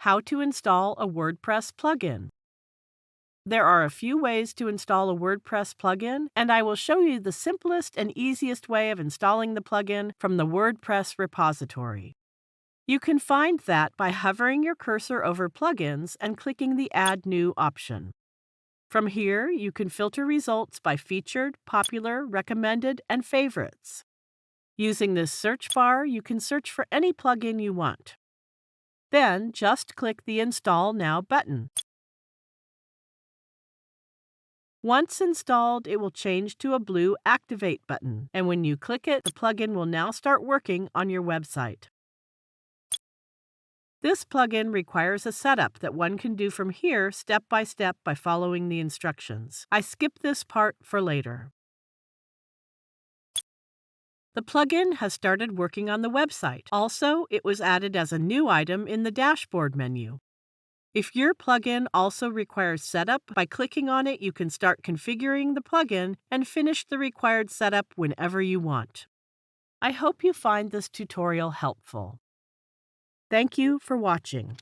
How to install a WordPress plugin. There are a few ways to install a WordPress plugin, and I will show you the simplest and easiest way of installing the plugin from the WordPress repository. You can find that by hovering your cursor over plugins and clicking the Add New option. From here, you can filter results by featured, popular, recommended, and favorites. Using this search bar, you can search for any plugin you want. Then, just click the Install Now button. Once installed, it will change to a blue Activate button, and when you click it, the plugin will now start working on your website. This plugin requires a setup that one can do from here step by following the instructions. I skip this part for later. The plugin has started working on the website. Also, it was added as a new item in the dashboard menu. If your plugin also requires setup, by clicking on it, you can start configuring the plugin and finish the required setup whenever you want. I hope you find this tutorial helpful. Thank you for watching.